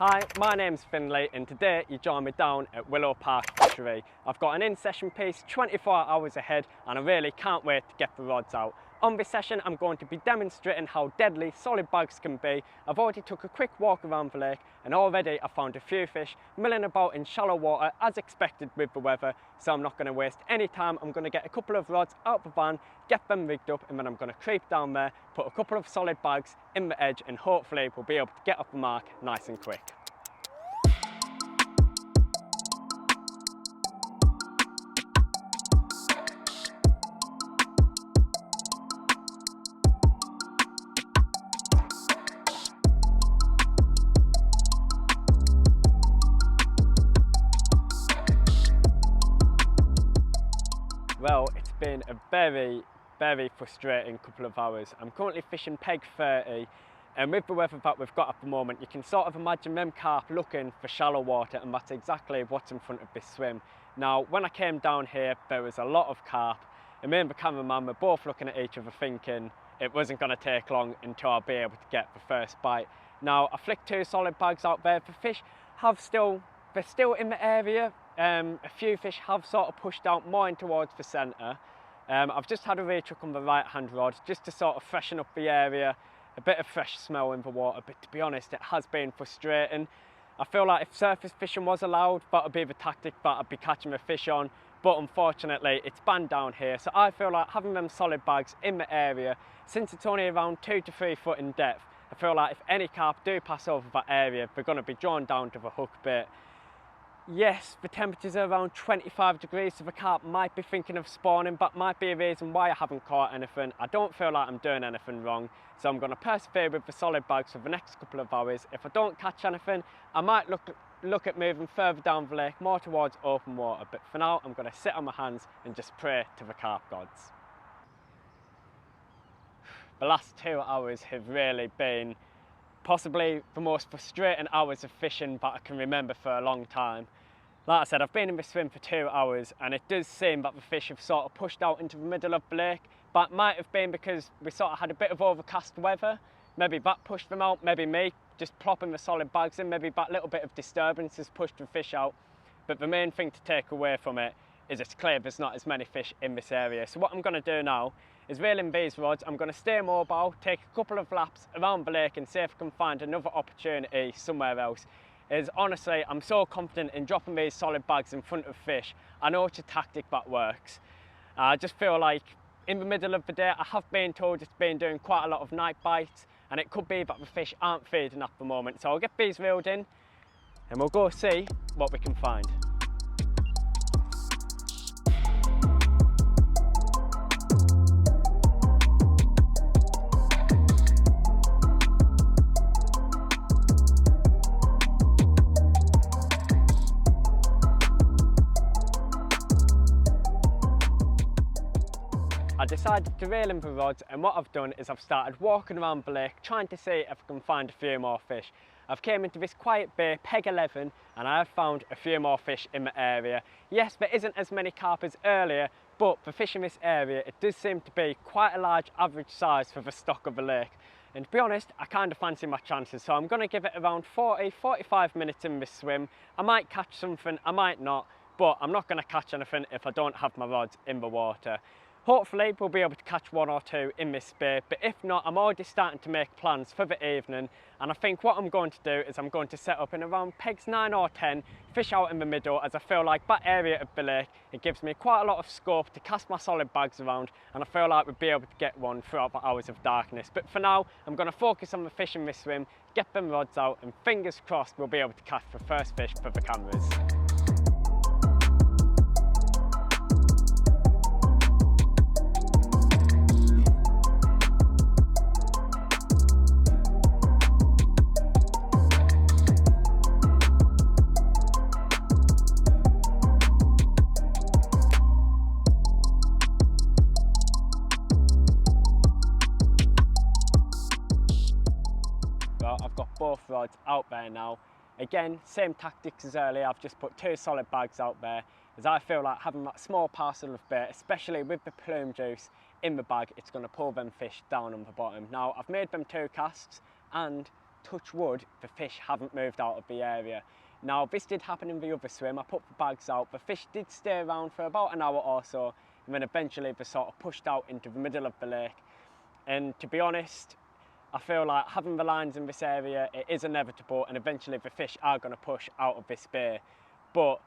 Hi, my name's Finley and today you join me down at Willow Park Fishery. I've got an in-session piece 24 hours ahead and I really can't wait to get the rods out. On this session I'm going to be demonstrating how deadly solid bags can be. I've already took a quick walk around the lake and already I found a few fish milling about in shallow water as expected with the weather, so I'm not going to waste any time. I'm going to get a couple of rods out the van, get them rigged up, and then I'm going to creep down there, put a couple of solid bags in the edge, and hopefully we'll be able to get off the mark nice and quick. Well, it's been a very frustrating couple of hours. I'm currently fishing 𝘃𝗶𝗀𝗲, and with the weather that we've got at the moment, you can sort of imagine them carp looking for shallow water, and that's exactly what's in front of this swim. Now, when I came down here, there was a lot of carp, and me and the cameraman were both looking at each other thinking it wasn't going to take long until I'll be able to get the first bite. Now, I flicked 2 solid bags out there. The fish they're still in the area. A few fish have sort of pushed out more in towards the centre. I've just had a retrick on the right hand rod just to sort of freshen up the area, a bit of fresh smell in the water, but to be honest it has been frustrating. I feel like if surface fishing was allowed, that would be the tactic that I'd be catching the fish on, but unfortunately it's banned down here, so I feel like having them solid bags in the area, since it's only around 2 to 3 foot in depth, I feel like if any carp do pass over that area, they're going to be drawn down to the hook bait. Yes, the temperatures are around 25 degrees, so the carp might be thinking of spawning. That might be a reason why I haven't caught anything. I don't feel like I'm doing anything wrong, so I'm going to persevere with the solid bags for the next couple of hours. If I don't catch anything, I might look at moving further down the lake, more towards open water, but for now I'm going to sit on my hands and just pray to the carp gods. The last 2 hours have really been possibly the most frustrating hours of fishing that I can remember for a long time. Like I said, I've been in the swim for 2 hours and it does seem that the fish have sort of pushed out into the middle of the lake. That might have been because we sort of had a bit of overcast weather. Maybe that pushed them out, maybe me just plopping the solid bags in, maybe that little bit of disturbance has pushed the fish out. But the main thing to take away from it is it's clear there's not as many fish in this area. So what I'm going to do now is reel in these rods. I'm going to stay mobile, take a couple of laps around the lake and see if I can find another opportunity somewhere else. Honestly, I'm so confident in dropping these solid bags in front of fish. I know it's a tactic that works. I just feel like in the middle of the day, I have been told it's been doing quite a lot of night bites, and it could be that the fish aren't feeding at the moment. So I'll get these reeled in and we'll go see what we can find. I decided to reel in the rods, and what I've done is I've started walking around the lake trying to see if I can find a few more fish. I've came into this quiet bay, 𝘃𝗶𝗀𝗲, and I have found a few more fish in the area. Yes, there isn't as many carp as earlier, but for fish in this area it does seem to be quite a large average size for the stock of the lake. And to be honest, I kind of fancy my chances, so I'm going to give it around 40-45 minutes in this swim. I might catch something, I might not, but I'm not going to catch anything if I don't have my rods in the water. Hopefully we'll be able to catch 1 or 2 in this bay, but if not, I'm already starting to make plans for the evening, and I think what I'm going to do is I'm going to set up in around pegs 9 or 10, fish out in the middle, as I feel like that area of the lake, it gives me quite a lot of scope to cast my solid bags around, and I feel like we'll be able to get one throughout the hours of darkness. But for now, I'm going to focus on the fish in this swim, get them rods out, and fingers crossed we'll be able to catch the first fish for the cameras. I've got both rods out there now. Again, same tactics as earlier. I've just put 2 solid bags out there, as I feel like having that small parcel of bait, especially with the plume juice in the bag, it's going to pull them fish down on the bottom. Now, I've made them 2 casts and touch wood, the fish haven't moved out of the area. Now this did happen in the other swim. I put the bags out, the fish did stay around for about an hour or so, and then eventually they sort of pushed out into the middle of the lake. And to be honest, I feel like having the lines in this area, it is inevitable, and eventually the fish are going to push out of this bay. But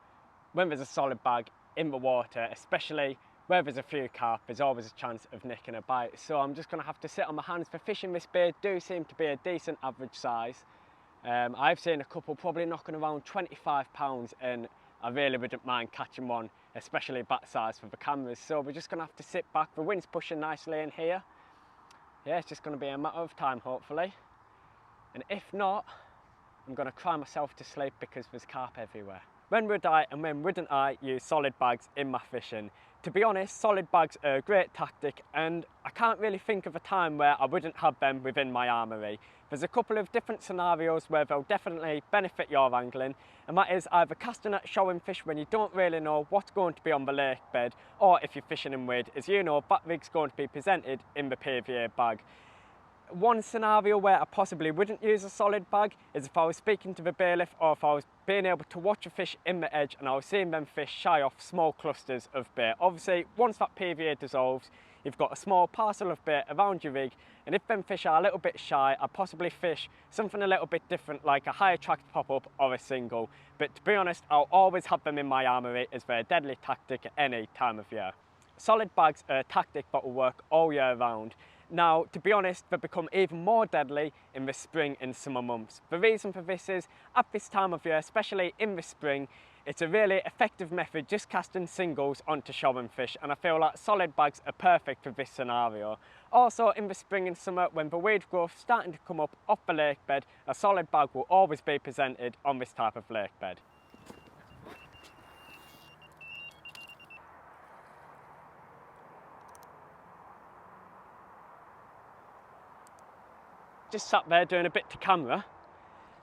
when there's a solid bag in the water, especially where there's a few carp, there's always a chance of nicking a bite. So I'm just going to have to sit on my hands. The fish in this bay do seem to be a decent average size. I've seen a couple probably knocking around 25 pounds, and I really wouldn't mind catching one, especially that size for the cameras. So we're just going to have to sit back. The wind's pushing nicely in here. Yeah, it's just going to be a matter of time, hopefully. And if not, I'm going to cry myself to sleep because there's carp everywhere. When would I and when wouldn't I use solid bags in my fishing? To be honest, solid bags are a great tactic, and I can't really think of a time where I wouldn't have them within my armoury. There's a couple of different scenarios where they'll definitely benefit your angling, and that is either casting at showing fish when you don't really know what's going to be on the lake bed, or if you're fishing in weed, as you know, that rig's going to be presented in the PVA bag. One scenario where I possibly wouldn't use a solid bag is if I was speaking to the bailiff, or if I was being able to watch a fish in the edge and I was seeing them fish shy off small clusters of bait. Obviously, once that PVA dissolves, you've got a small parcel of bait around your rig, and if them fish are a little bit shy, I'd possibly fish something a little bit different, like a high attract pop-up or a single. But to be honest, I'll always have them in my armoury as their deadly tactic at any time of year. Solid bags are a tactic that will work all year round. Now, to be honest, they become even more deadly in the spring and summer months. The reason for this is, at this time of year, especially in the spring, it's a really effective method just casting singles onto showing fish, and I feel like solid bags are perfect for this scenario. Also, in the spring and summer, when the weed growth's starting to come up off the lake bed, a solid bag will always be presented on this type of lake bed. Just sat there doing a bit to camera,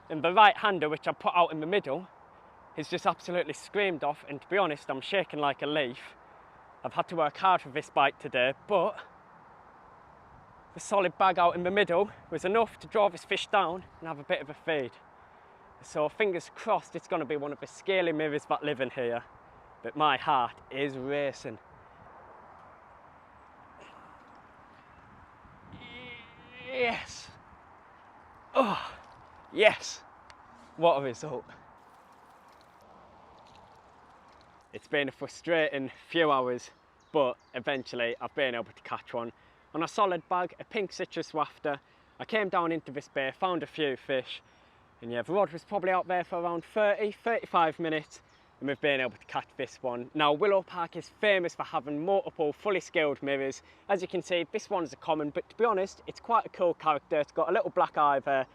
and the right hander, which I put out in the middle, has just absolutely screamed off, and to be honest, I'm shaking like a leaf. I've had to work hard for this bite today, but the solid bag out in the middle was enough to draw this fish down and have a bit of a feed. So fingers crossed it's going to be one of the 𝘃𝗵𝗶𝗀 that live in here, but my heart is racing. Yes! Oh, yes! What a result. It's been a frustrating few hours, but eventually I've been able to catch one. On a solid bag, a pink citrus wafter. I came down into this bay, found a few fish, and yeah, the rod was probably out there for around 30-35 minutes, and we've been able to catch this one. Now, Willow Park is famous for having multiple fully scaled mirrors. As you can see, this one's a common, but to be honest, it's quite a cool character. It's got a little black eye there,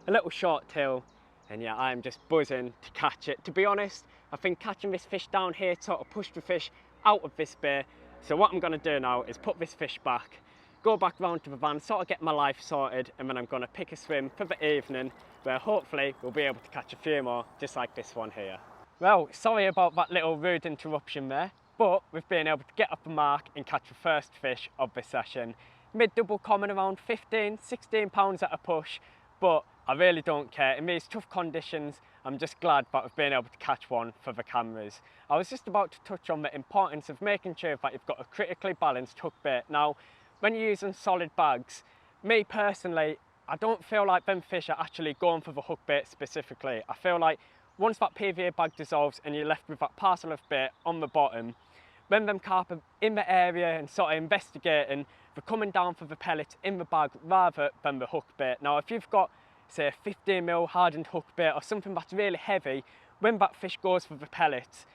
a little short tail, and yeah, I'm just buzzing to catch it. To be honest, I think catching this fish down here sort of pushed the fish out of this bay. So what I'm going to do now is put this fish back, go back round to the van, sort of get my life sorted, and then I'm going to pick a swim for the evening, where hopefully we'll be able to catch a few more, just like this one here. Well, sorry about that little rude interruption there, but we've been able to get up the mark and catch the first fish of the session. Mid-double common, around 15-16 pounds at a push, but I really don't care. In these tough conditions, I'm just glad that we've been able to catch one for the cameras. I was just about to touch on the importance of making sure that you've got a critically balanced hook bait. Now, when you're using solid bags, me personally, I don't feel like them fish are actually going for the hook bait specifically. I feel like once that PVA bag dissolves and you're left with that parcel of bait on the bottom, when them carp are in the area and sort of investigating, they're coming down for the pellets in the bag rather than the hook bait. Now, if you've got, say, a 15mm hardened hook bait or something that's really heavy, when that fish goes for the pellets,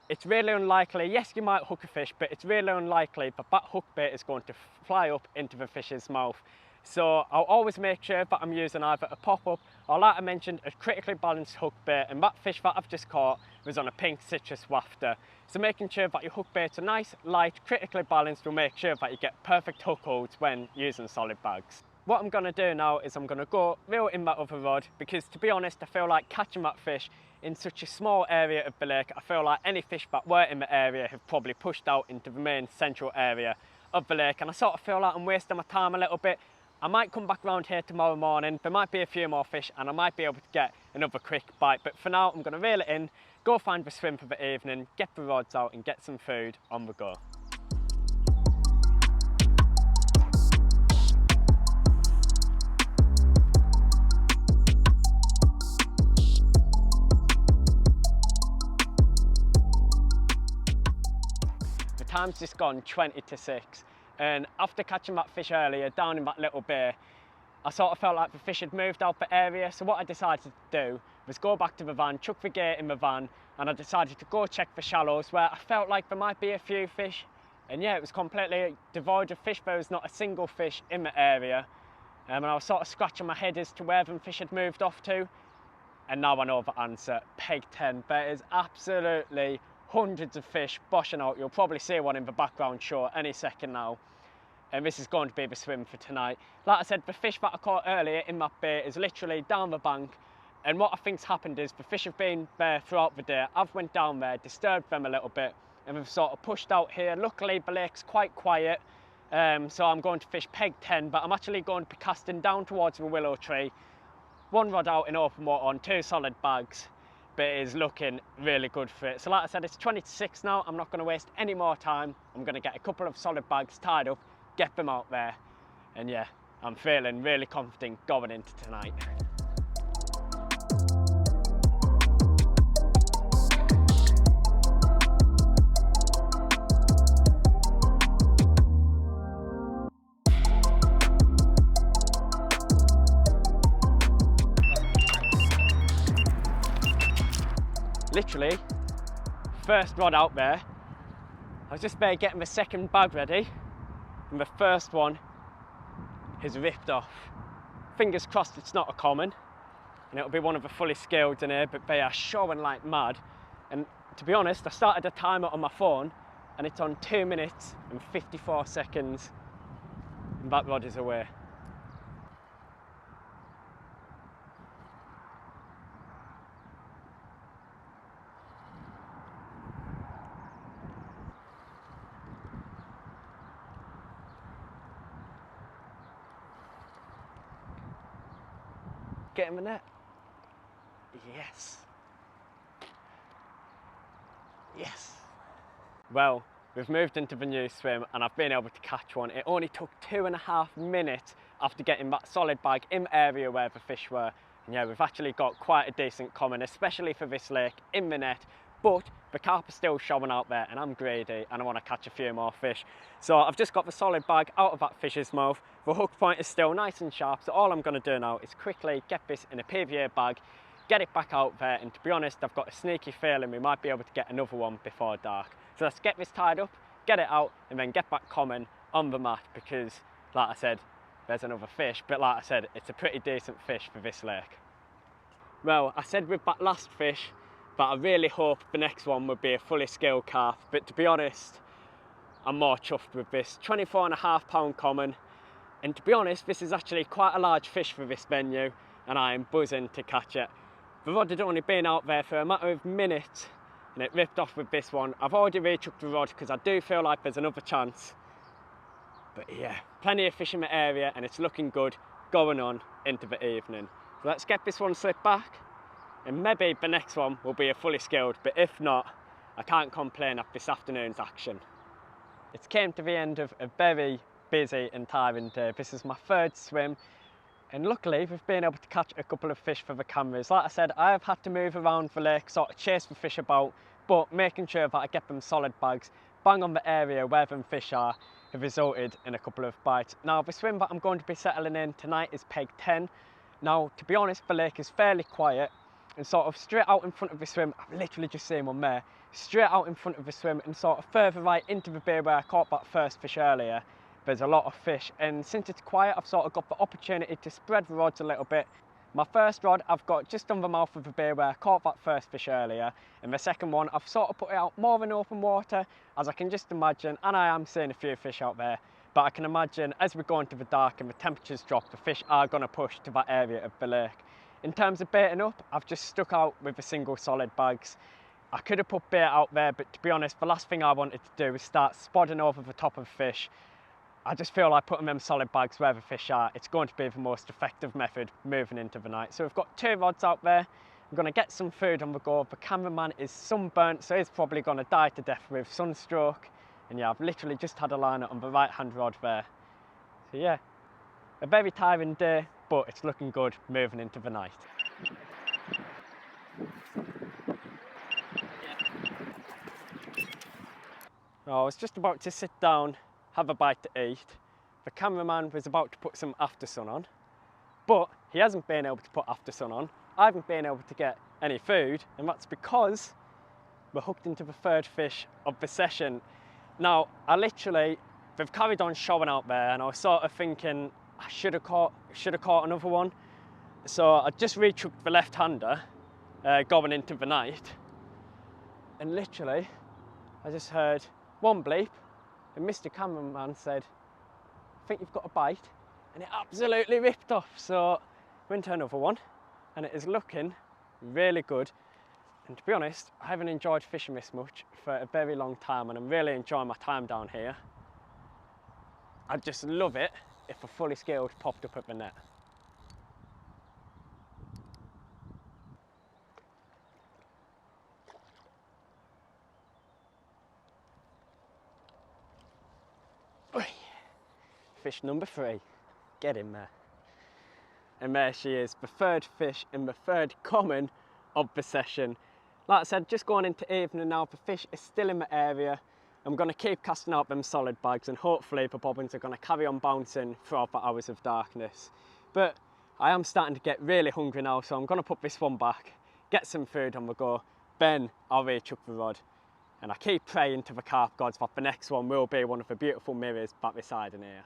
it's really unlikely, yes, you might hook a fish, but it's really unlikely that that hook bait is going to fly up into the fish's mouth. So I'll always make sure that I'm using either a pop-up or, like I mentioned, a critically balanced hook bait, and that fish that I've just caught was on a pink citrus wafter. So making sure that your hook baits are nice, light, critically balanced will make sure that you get perfect hook holds when using solid bags. What I'm going to do now is I'm going to go reel in that other rod, because to be honest, I feel like catching that fish in such a small area of the lake, I feel like any fish that were in the area have probably pushed out into the main central area of the lake, and I sort of feel like I'm wasting my time a little bit. I might come back around here tomorrow morning, there might be a few more fish and I might be able to get another quick bite, but for now I'm going to reel it in, go find the swim for the evening, get the rods out and get some food on the go. The time's just gone 20 to 6. And after catching that fish earlier down in that little bay, I sort of felt like the fish had moved out the area. So what I decided to do was go back to the van, chuck the gate in the van, and I decided to go check the shallows where I felt like there might be a few fish. And yeah, it was completely devoid of fish. There was not a single fish in the area. And I was sort of scratching my head as to where them fish had moved off to. And now I know the answer, peg 10. There is absolutely hundreds of fish boshing out. You'll probably see one in the background show any second now. And this is going to be the swim for tonight. Like I said, the fish that I caught earlier in that bay is literally down the bank. And what I think's happened is the fish have been there throughout the day. I've went down there, disturbed them a little bit, and we've sort of pushed out here. Luckily, the lake's quite quiet, so I'm going to fish peg 10, but I'm actually going to be casting down towards the willow tree. One rod out in open water on 2 solid bags, but it is looking really good for it. So like I said, it's 20 to 6 now. I'm not going to waste any more time. I'm going to get a couple of solid bags tied up, get them out there, and yeah, I'm feeling really confident going into tonight. Literally, first rod out there, I was just there getting the second bag ready, and the first one is ripped off. Fingers crossed it's not a common, and it'll be one of the fully scaled in here, but they are showing like mad. And to be honest, I started a timer on my phone, and it's on 2 minutes and 54 seconds, and that rod is away. Get in the net. Yes. Yes. Well, we've moved into the new swim and I've been able to catch one. It only took 2.5 minutes after getting that solid bag in the area where the fish were. And yeah, we've actually got quite a decent common, especially for this lake, in the net. But the carp are still showing out there and I'm greedy and I want to catch a few more fish. So I've just got the solid bag out of that fish's mouth. The hook point is still nice and sharp, so all I'm going to do now is quickly get this in a PVA bag, get it back out there, and to be honest, I've got a sneaky feeling we might be able to get another one before dark. So let's get this tied up, get it out, and then get back common on the mat, because like I said, there's another fish, but like I said, it's a pretty decent fish for this lake. Well, I said with that last fish, but I really hope the next one would be a fully scaled carp, but to be honest, I'm more chuffed with this. 24.5 pound common, and to be honest, this is actually quite a large fish for this venue, and I am buzzing to catch it. The rod had only been out there for a matter of minutes, and it ripped off with this one. I've already rechucked the rod because I do feel like there's another chance. But yeah, plenty of fish in the area, and it's looking good going on into the evening. So let's get this one slipped back, and maybe the next one will be a fully scaled, but if not, I can't complain after this afternoon's action. It's came to the end of a very busy and tiring day. This is my 3rd swim, and luckily we've been able to catch a couple of fish for the cameras. Like I said, I have had to move around the lake, sort of chase the fish about, but making sure that I get them solid bags, bang on the area where them fish are, have resulted in a couple of bites. Now the swim that I'm going to be settling in tonight is peg 10. Now to be honest, the lake is fairly quiet, and sort of straight out in front of the swim, I've literally just seen one there, straight out in front of the swim and sort of further right into the bay where I caught that first fish earlier, there's a lot of fish, and since it's quiet, I've sort of got the opportunity to spread the rods a little bit. My first rod I've got just on the mouth of the bay where I caught that first fish earlier, and the second one I've sort of put it out more in open water, as I can just imagine, and I am seeing a few fish out there, but I can imagine as we go into the dark and the temperatures drop, the fish are going to push to that area of the lake. In terms of baiting up, I've just stuck out with the single solid bags. I could have put bait out there, but to be honest, the last thing I wanted to do was start spodding over the top of fish. I just feel like putting them solid bags where the fish are, it's going to be the most effective method moving into the night. So we've got 2 rods out there. I'm going to get some food on the go. The cameraman is sunburnt, so he's probably going to die to death with sunstroke. And yeah, I've literally just had a liner on the right hand rod there. So yeah, a very tiring day, but it's looking good moving into the night. I was just about to sit down, have a bite to eat. The cameraman was about to put some after sun on, but he hasn't been able to put after sun on. I haven't been able to get any food, and that's because we're hooked into the 3rd fish of the session. Now, they've carried on showing out there, and I was sort of thinking I should have caught another one. So I just rechucked the left-hander going into the night, and literally I just heard one bleep, and Mr. Cameraman said, "I think you've got a bite," and it absolutely ripped off. So went to another one, and it is looking really good. And to be honest, I haven't enjoyed fishing this much for a very long time, and I'm really enjoying my time down here. I'd just love it if a fully scaled popped up at the net. Fish number 3, get in there. And there she is, the 3rd fish in the 3rd common of the session. Like I said, just going into evening now, the fish is still in the area. I'm going to keep casting out them solid bags, and hopefully the bobbins are going to carry on bouncing throughout the hours of darkness. But I am starting to get really hungry now, so I'm going to put this one back, get some food on the go, then I'll rechuck the rod. And I keep praying to the carp gods that the next one will be one of the beautiful mirrors back beside in here.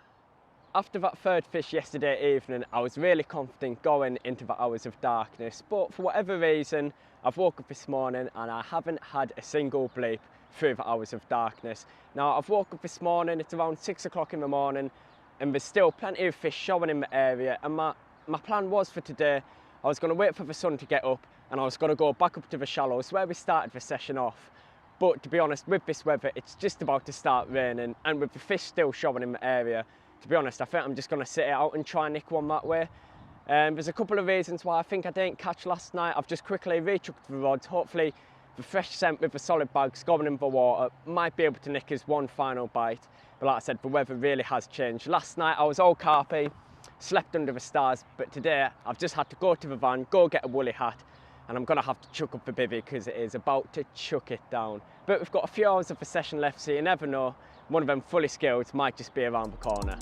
After that 3rd fish yesterday evening, I was really confident going into the hours of darkness, but for whatever reason, I've woke up this morning and I haven't had a single bleep through the hours of darkness. Now, I've woke up this morning, it's around 6 o'clock in the morning, and there's still plenty of fish showing in the area, and my plan was for today, I was going to wait for the sun to get up, and I was going to go back up to the shallows where we started the session off. But to be honest, with this weather, it's just about to start raining, and with the fish still showing in the area, to be honest, I think I'm just going to sit it out and try and nick one that way. There's a couple of reasons why I think I didn't catch last night. I've just quickly rechucked the rods. Hopefully the fresh scent with the solid bags going in the water might be able to nick us one final bite. But like I said, the weather really has changed. Last night I was all carpy, slept under the stars, but today I've just had to go to the van, go get a woolly hat, and I'm going to have to chuck up the bivvy because it is about to chuck it down. But we've got a few hours of the session left, so you never know. One of them fully scaled might just be around the corner.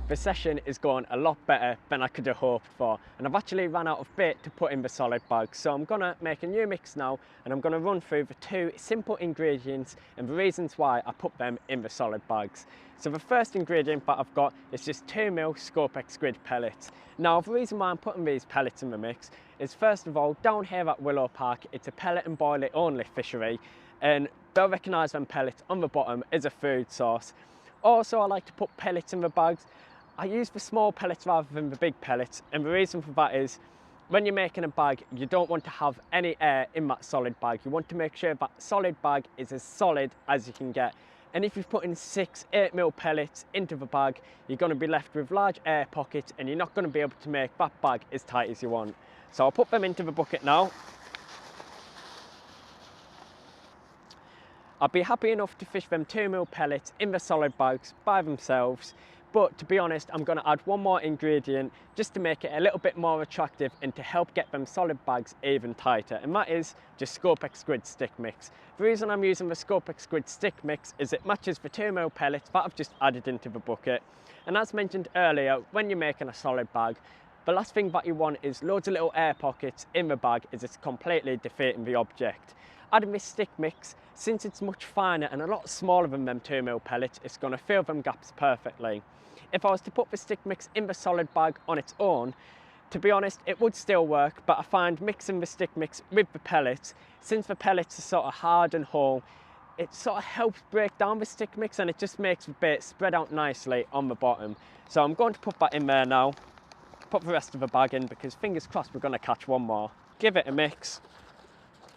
The session is going a lot better than I could have hoped for, and I've actually ran out of bait to put in the solid bags, so I'm going to make a new mix now, and I'm going to run through the 2 simple ingredients and the reasons why I put them in the solid bags. So the first ingredient that I've got is just 2mm SUPERCHARGE squid pellets. Now the reason why I'm putting these pellets in the mix is, first of all, down here at Willow Park, it's a pellet and boil it only fishery, and they'll recognise them pellets on the bottom as a food source. Also, I like to put pellets in the bags. I use the small pellets rather than the big pellets, and the reason for that is when you're making a bag, you don't want to have any air in that solid bag. You want to make sure that solid bag is as solid as you can get. And if you've put in 6 8mm pellets into the bag, you're going to be left with large air pockets, and you're not going to be able to make that bag as tight as you want. So I'll put them into the bucket now. I'd be happy enough to fish them 2mm pellets in the solid bags by themselves. But to be honest, I'm going to add one more ingredient just to make it a little bit more attractive and to help get them solid bags even tighter, and that is just SUPERCHARGE squid stick mix. The reason I'm using the SUPERCHARGE squid stick mix is it matches the 2mm pellets that I've just added into the bucket. And as mentioned earlier, when you're making a solid bag, the last thing that you want is loads of little air pockets in the bag, as it's completely defeating the object. Adding this stick mix, since it's much finer and a lot smaller than them 2mm pellets, it's going to fill them gaps perfectly. If I was to put the stick mix in the solid bag on its own, To be honest, it would still work, but I find mixing the stick mix with the pellets, since the pellets are sort of hard and whole, it sort of helps break down the stick mix and it just makes the bait spread out nicely on the bottom. So I'm going to put that in there now, put the rest of the bag in because fingers crossed we're going to catch one more. Give it a mix,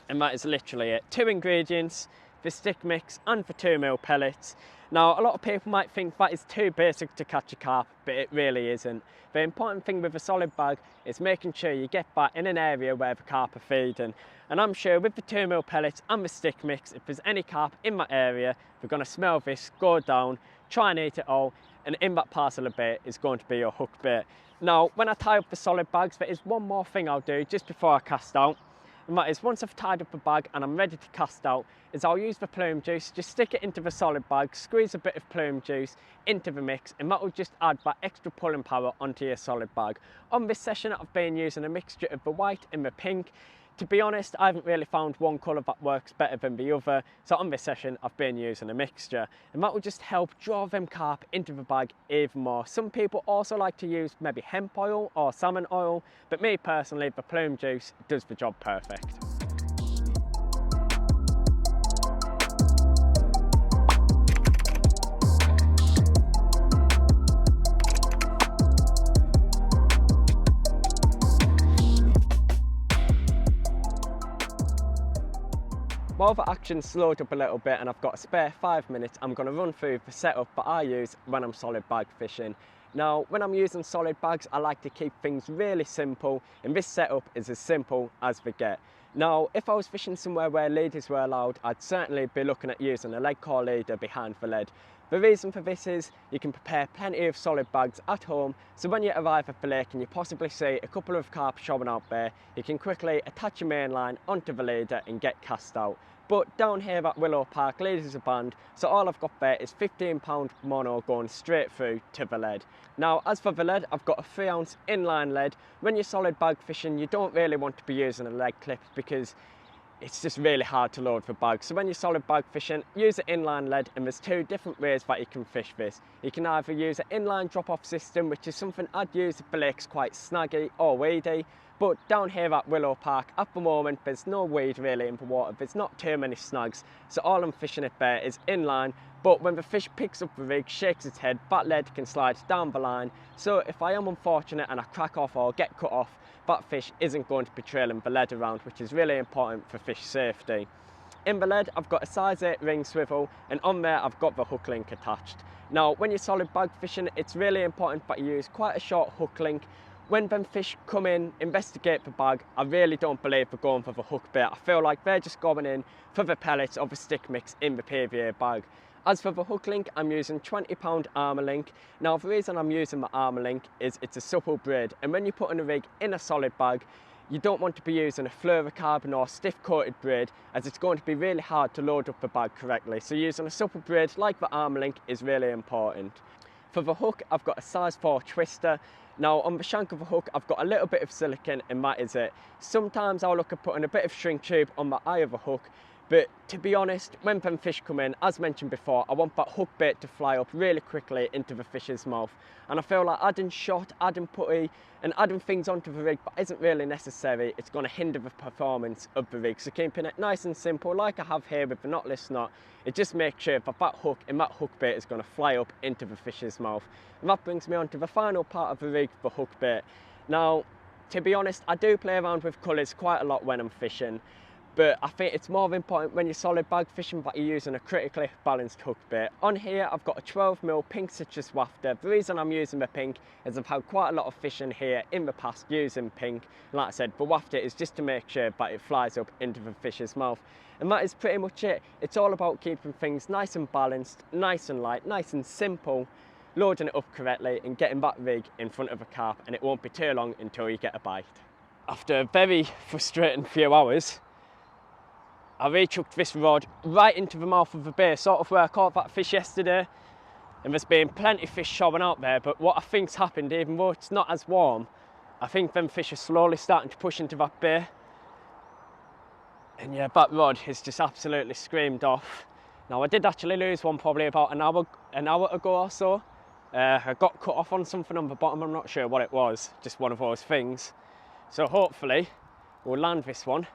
and that is literally it. 2 ingredients, the stick mix and the 2mm pellets. Now, a lot of people might think that is too basic to catch a carp, but it really isn't. The important thing with a solid bag is making sure you get that in an area where the carp are feeding. And I'm sure with the 2mm pellets and the stick mix, if there's any carp in that area, they're going to smell this, go down, try and eat it all, and in that parcel of bait is going to be your hook bait. Now, when I tie up the solid bags, there is one more thing I'll do just before I cast out. And that is, once I've tied up the bag and I'm ready to cast out, is I'll use the plume juice, just stick it into the solid bag, squeeze a bit of plume juice into the mix, and that will just add that extra pulling power onto your solid bag. On this session, I've been using a mixture of the white and the pink. To be honest, I haven't really found one colour that works better than the other, so on this session I've been using a mixture, and that will just help draw them carp into the bag even more. Some people also like to use maybe hemp oil or salmon oil, but me personally, the plume juice does the job perfect. While the action slowed up a little bit and I've got a spare 5 minutes, I'm going to run through the setup that I use when I'm solid bag fishing. Now, when I'm using solid bags, I like to keep things really simple, and this setup is as simple as they get. Now, if I was fishing somewhere where leaders were allowed, I'd certainly be looking at using a lead core leader behind the lead. The reason for this is you can prepare plenty of solid bags at home, so when you arrive at the lake and you possibly see a couple of carp showing out there, you can quickly attach your main line onto the leader and get cast out. But down here at Willow Park, leaders are banned, so all I've got there is 15-pound mono going straight through to the lead. Now, as for the lead, I've got a 3-ounce inline lead. When you're solid bag fishing, you don't really want to be using a lead clip because it's just really hard to load the bag. So when you're solid bag fishing, use an inline lead, and there's 2 different ways that you can fish this. You can either use an inline drop-off system, which is something I'd use if the lake's quite snaggy or weedy. But down here at Willow Park, at the moment, there's no weed really in the water. There's not too many snags. So all I'm fishing it there is inline. But when the fish picks up the rig, shakes its head, that lead can slide down the line. So if I am unfortunate and I crack off or get cut off, that fish isn't going to be trailing the lead around, which is really important for fish safety. In the lead, I've got a size 8 ring swivel, and on there I've got the hook link attached. Now, when you're solid bag fishing, it's really important that you use quite a short hook link. When them fish come in, investigate the bag, I really don't believe they're going for the hook bait. I feel like they're just going in for the pellets or the stick mix in the PVA bag. As for the hook link, I'm using 20-pound armour link. Now, the reason I'm using the armour link is it's a supple braid, and when you're putting a rig in a solid bag, you don't want to be using a fluorocarbon or stiff coated braid, as it's going to be really hard to load up the bag correctly. So using a supple braid like the armour link is really important. For the hook, I've got a size 4 twister. Now, on the shank of the hook, I've got a little bit of silicone, and that is it. Sometimes I'll look at putting a bit of shrink tube on the eye of the hook, but to be honest, when them fish come in, as mentioned before, I want that hook bait to fly up really quickly into the fish's mouth. And I feel like adding shot, adding putty, and adding things onto the rig that isn't really necessary, it's going to hinder the performance of the rig. So keeping it nice and simple, like I have here with the knotless knot, it just makes sure that that hook and that hook bait is going to fly up into the fish's mouth. And that brings me on to the final part of the rig, the hook bait. Now, to be honest, I do play around with colours quite a lot when I'm fishing, but I think it's more important when you're solid bag fishing that you're using a critically balanced hook bait. On here, I've got a 12mm pink citrus wafter. The reason I'm using the pink is I've had quite a lot of fishing here in the past using pink. Like I said, the wafter is just to make sure that it flies up into the fish's mouth. And that is pretty much it. It's all about keeping things nice and balanced, nice and light, nice and simple, loading it up correctly and getting that rig in front of a carp, and it won't be too long until you get a bite. After a very frustrating few hours, I re-chucked this rod right into the mouth of the bay, sort of where I caught that fish yesterday. And there's been plenty of fish showing out there, but what I think's happened, even though it's not as warm, I think them fish are slowly starting to push into that bay. And yeah, that rod has just absolutely screamed off. Now, I did actually lose one probably about an hour ago or so, I got cut off on something on the bottom, I'm not sure what it was, just one of those things. So hopefully we'll land this one.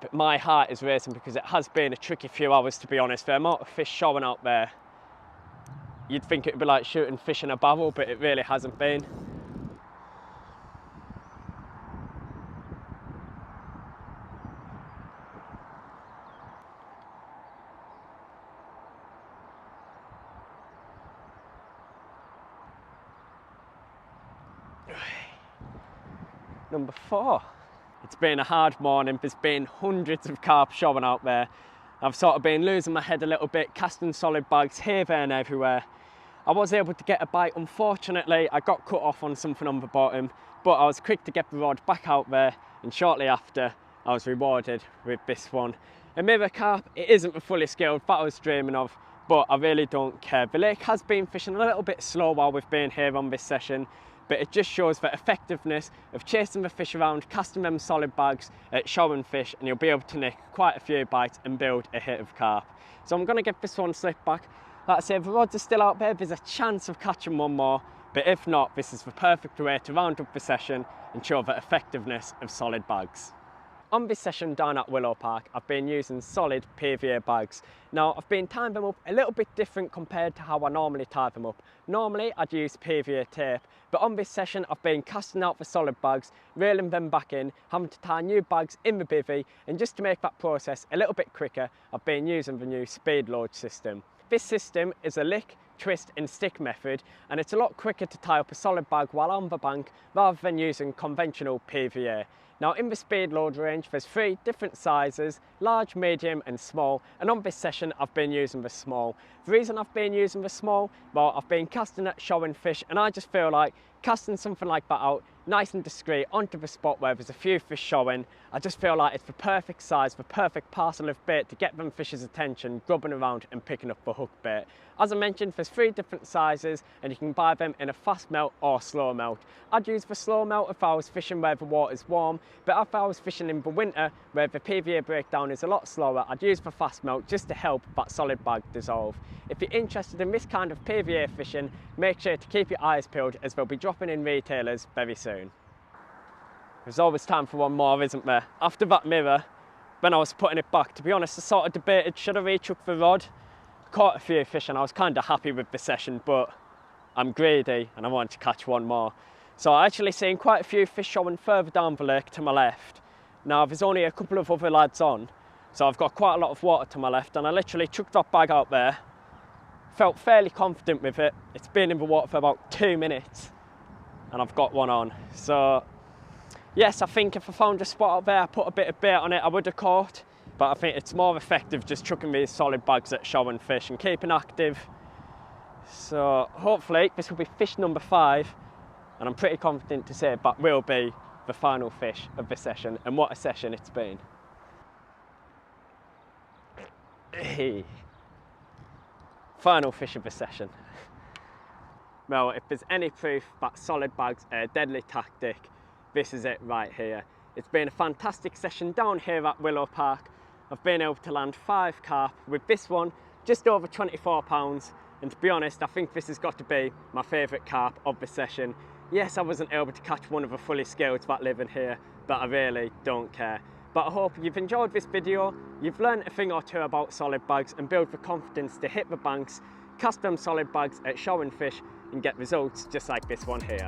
But my heart is racing because it has been a tricky few hours, to be honest. The amount of fish showing out there, you'd think it would be like shooting fish in a barrel, but it really hasn't been. Number 4. It's been a hard morning. There's been hundreds of carp showing out there. I've sort of been losing my head a little bit, casting solid bags here, there and everywhere. I was able to get a bite. Unfortunately, I got cut off on something on the bottom, but I was quick to get the rod back out there, and shortly after I was rewarded with this one. A mirror carp. It isn't the fully scaled that I was dreaming of, but I really don't care. The lake has been fishing a little bit slow while we've been here on this session, but it just shows the effectiveness of chasing the fish around, casting them solid bags at showing fish, and you'll be able to nick quite a few bites and build a hit of carp. So I'm going to give this one slip back. Like I say, the rods are still out there, there's a chance of catching one more, but if not, this is the perfect way to round up the session and show the effectiveness of solid bags. On this session down at Willow Park, I've been using solid PVA bags. Now, I've been tying them up a little bit different compared to how I normally tie them up. Normally, I'd use PVA tape, but on this session, I've been casting out the solid bags, reeling them back in, having to tie new bags in the bivvy, and just to make that process a little bit quicker, I've been using the new speed load system. This system is a lick, twist and stick method, and it's a lot quicker to tie up a solid bag while on the bank rather than using conventional PVA. Now, in the speed load range, there's 3 different sizes: large, medium and small, and on this session I've been using the small. The reason I've been using the small, well, I've been casting at showing fish, and I just feel like casting something like that out nice and discreet onto the spot where there's a few fish showing, I just feel like it's the perfect size, the perfect parcel of bait to get them fish's attention, grubbing around and picking up the hook bait. As I mentioned, there's 3 different sizes, and you can buy them in a fast melt or slow melt. I'd use the slow melt if I was fishing where the water's warm, but if I was fishing in the winter where the PVA breakdown is a lot slower, I'd use the fast melt just to help that solid bag dissolve. If you're interested in this kind of PVA fishing, make sure to keep your eyes peeled, as they'll be dropping in retailers very soon. There's always time for one more, isn't there? After that mirror, when I was putting it back, to be honest, I sort of debated, should I rechuck the rod? I caught a few fish and I was kind of happy with the session, but I'm greedy and I wanted to catch one more. So I actually seen quite a few fish showing further down the lake to my left. Now, there's only a couple of other lads on, so I've got quite a lot of water to my left, and I literally chucked that bag out there. Felt fairly confident with it. It's been in the water for about 2 minutes and I've got one on. So yes, I think if I found a spot out there, I put a bit of bait on it, I would have caught, but I think it's more effective just chucking these solid bags at showing fish and keeping active. So hopefully this will be fish number 5, and I'm pretty confident to say that will be the final fish of the session, and what a session it's been. Hey. Final fish of the session. Well, if there's any proof that solid bags are a deadly tactic, this is it right here. It's been a fantastic session down here at Willow Park. I've been able to land 5 carp, with this one just over 24 pounds, and to be honest, I think this has got to be my favourite carp of the session. Yes, I wasn't able to catch one of the fully scaled that live in here, but I really don't care. But I hope you've enjoyed this video, you've learned a thing or two about solid bags and build the confidence to hit the banks, cast them solid bags at showing fish and get results just like this one here.